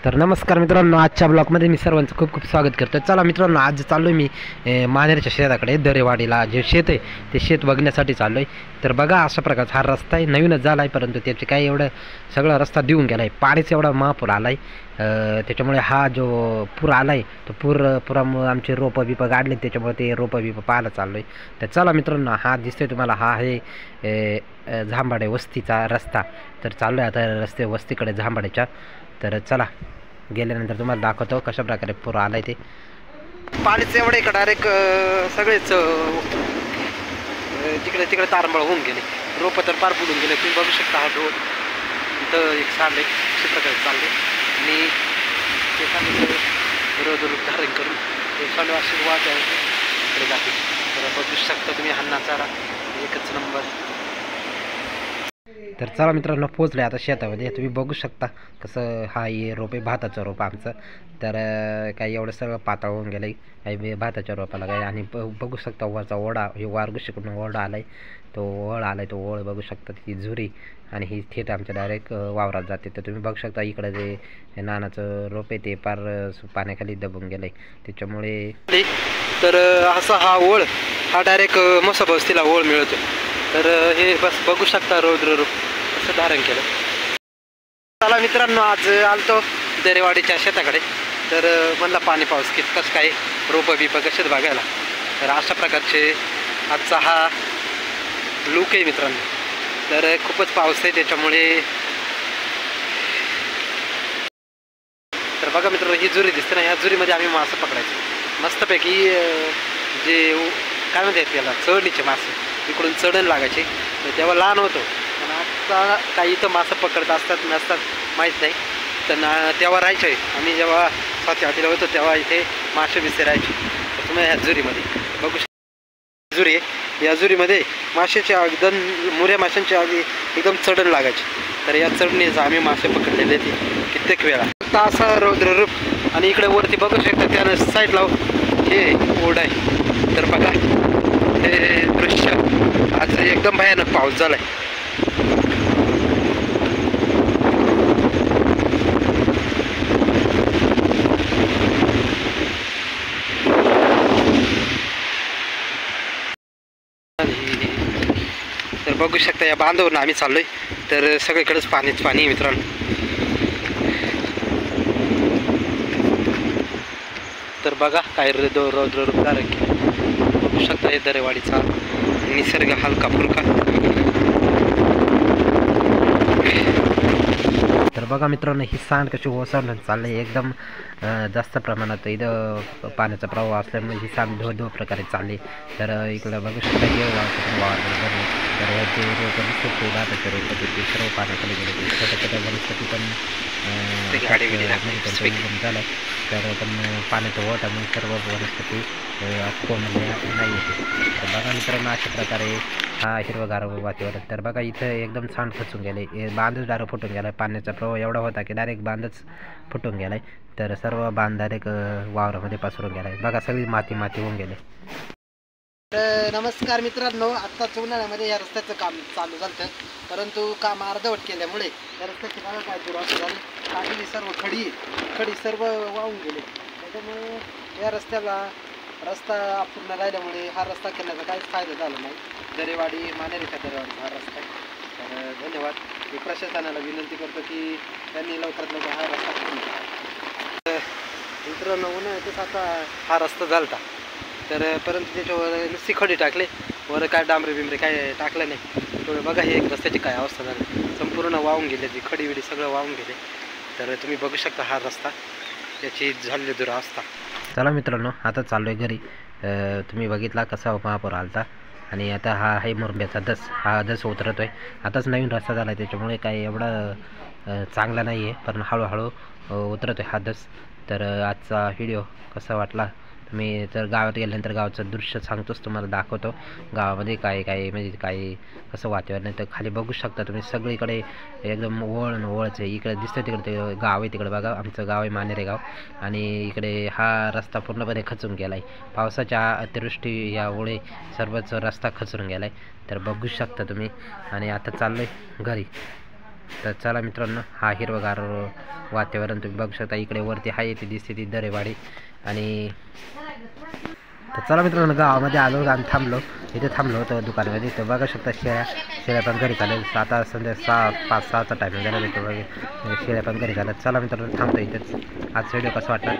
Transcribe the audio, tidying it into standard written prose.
तर नमस्कार मित्रांनो, आजच्या ब्लॉगमध्ये मी सर्वांचं खूप खूप स्वागत करतो. चला मित्रांनो, आज चाललो मी मानेरच्या शेताकडे. दरेवाडीला जे शेत आहे ते शेत बघण्यासाठी चाललो आहे. तर बघा, अशा प्रकारचा हा रस्ता आहे. नवीनच झाला आहे, परंतु त्याचे काही एवढं सगळा रस्ता देऊन गेला आहे. पाणीच एवढा महापूर आला आहे. त्याच्यामुळे हा जो पूर आला आहे तो पुरामुळे आमचे रोपं बिपं गाडले, त्याच्यामुळे ते रोपं बिपं पाहायला चाललो आहे. तर चला मित्रांनो, हा दिसतोय तुम्हाला, हा आहे झांबाडे वस्तीचा रस्ता. तर चाललो आहे आता वस्तीकडे झांबाड्याच्या. तर चला, गेल्यानंतर तुम्हाला दाखवतो कशा प्रकारे पूर आलाय ते. पाणीच एवढं इकडं डायरेक्ट सगळेच तिकडे तिकडे तारंबळ होऊन गेले. रोपं तर पार बुडून गेले. तुम्ही बघू शकता हा ढोल इथं एक चालले अशा प्रकारे चालले आणि ते सगळं रोज धारण करून ते चालू असे वाट इकडे जाते. तर बघू शकता तुम्ही, हन्ना चारा एकच नंबर. तर चला मित्रांनो, पोचले आता शेतामध्ये. तुम्ही बघू शकता कसं हा हे रोप आहे, भाताचं रोप आमचं. तर काही एवढं सगळं पातळ होऊन गेलं आहे काही भाताच्या रोपाला काही. आणि बघू शकता वरचा ओढा, हे वारगुशीकडून ओढा आला आहे, तो ओळ आला आहे. तो ओळ बघू शकता, ती झुरी आणि ही थेट आमच्या डायरेक्ट वावरात जाते. तर तुम्ही बघू शकता इकडं जे नानाचं रोप आहे ते पार पाण्याखाली दबून गेलं आहे त्याच्यामुळे. तर असा हा ओळ हा डायरेक्ट मसा बस्तीला ओळ मिळतो. तर हे बस बघू शकता रौद्र रूप असं धारण केलं. चला मित्रांनो, आज आलतो दरेवाडीच्या शेताकडे. तर म्हणला पाणी पाऊस कसं काय, रोपं बिपं कसेच बघायला. तर अशा प्रकारचे आजचा हा लूक आहे मित्रांनो. तर खूपच पाऊस आहे त्याच्यामुळे. तर बघा मित्रांनो, ही जुरी दिसते ना, ह्या जुरीमध्ये आम्ही मासे पकडायचो मस्तपैकी. जे काय म्हणतात त्याला, चढणीचे मासे इकडून चढण लागायचे. तेव्हा लहान होतो, पण आता काही इथं मासे पकडत असतात नसतात माहीत नाही. तर तेव्हा राहायचे आम्ही, जेव्हा 7-8ला होतो तेव्हा इथे मासे बिसे राहायचे. तर तुम्ही ह्या जुरीमध्ये बघू शकता, जुरी आहे. या जुरीमध्ये माशाच्या एकदम मुऱ्या माशांच्या आधी एकदम चढण लागायची. तर या चढणीचं आम्ही मासे पकडलेले ते कित्येक वेळा. आता असा रौद्र रूप. आणि इकडे वरती बघू शकता त्यानं साईडला हे ओढ आहे. तर बघा हे दृश्य, आज एकदम भयानक पाऊस झालाय. तर बघू शकता या बांधावरून आम्ही चाललोय. तर सगळीकडेच पाणीच पाणी मित्रांनो. तर बघा काय रौद्र रूप धारण केलं. बघू शकता हे दरेवाडीचा निसर्ग हलका फुलका. तर बघा मित्रांनो, ही सांड कशी ओसरलं चाललं आहे एकदम जास्त प्रमाणात. इथं पाण्याचा प्रवाह असल्यामुळे ही सांड धो प्रकारे चालली. तर इकडं बघू शकता हे वावर. तर जे रोपं दिसतात ते भाताचे रोपं ते सर्व पाण्याखाली गेले. ते छोट्या छोट्या वनस्पती पण झालं. तर पण पाण्याचं ओढ्यामुळे सर्व वनस्पती कोंडल्या नाही येते. तर बघा मित्रांनो, अशा प्रकारे हा हिरवगार वातावरण. तर बघा इथं एकदम सांड खचून गेले. बांधच डायरेक्ट फुटून गेला. पाण्याचा प्रवाह एवढा होता की डायरेक्ट बांधच फुटून गेलाय. तर सर्व बांध डायरेक्ट वावरामध्ये पसरून गेलाय. बघा सगळी माती होऊन गेले. तर नमस्कार मित्रांनो, आत्ताच उन्हाळ्यामध्ये या रस्त्याचं काम चालू झालं, परंतु काम अर्धवट केल्यामुळे या रस्त्याची बघा काय दुरावस्था झाली. टाकली सर्व खडी सर्व वाहून गेले. त्याच्यामुळे या रस्ता अपूर्ण राहिल्यामुळे हा रस्ता करण्याचा काहीच फायदा झाला नाही. दरेवाडी मानेरीच्या दरेवाडीचा हा रस्ता आहे. तर धन्यवाद. मी प्रशासनाला विनंती करतो की त्यांनी लवकरात लवकर हा रस्ता पूर्ण करा. मित्रांनो, उन्हाळ्यातच आता हा रस्ता झालता. तर परंतु त्याच्यावर नुसती खडी टाकले, वर काय डांबरे बिंबरे काय टाकलं नाही. तर बघा हे एक रस्त्याची काय अवस्था झाली, संपूर्ण वाहून गेले. ती खडी विडी सगळं वाहून गेले. तर तुम्ही बघू शकता हा रस्ता, त्याची झालेली दुरावस्था. चला मित्रांनो, आता चाललो आहे घरी. तुम्ही बघितला कसा महापूर आलता. आणि आता हा आहे मुरंब्याचा दस. हा दस उतरतो आहे. आताच नवीन रस्ता झाला आहे त्याच्यामुळे काही एवढा चांगला नाही आहे, पण हळूहळू उतरतो आहे हा दस. तर आजचा व्हिडिओ कसा वाटला, मी तर गावात गेल्यानंतर गावाचं दृश्य सांगतोच, तुम्हाला दाखवतो गावामध्ये काय म्हणजे काय कसं वातावरण आहे. तर खाली बघू शकता तुम्ही, सगळीकडे एकदम ओळच आहे. इकडे दिसतं तिकडे ते गाव आहे, तिकडे बघा आमचं गाव आहे मानेरे गाव. आणि इकडे हा रस्ता पूर्णपणे खचून गेला आहे. पावसाच्या अतिवृष्टी यामुळे सर्वच रस्ता खचून गेला आहे. तर बघू शकता तुम्ही. आणि आता चाललो आहे घरी. तर चला मित्रांनो, हा हिरवगार वातावरण तुम्ही बघू शकता. इकडे वरती आहे ती दिसते ती दरेवाडी. आणि तर चला मित्रांनो, गावामध्ये आलो आणि थांबलो, इथे थांबलो होतो दुकानामध्ये. तर बघू शकता शेळ्या पण घरी चालेल. आता संध्या 5-6चा टायमिंग झाला. शेळ्या पण घरी झाल्या. चला मित्रांनो, थांबतो इथेच. आज व्हिडिओ कसा वाटला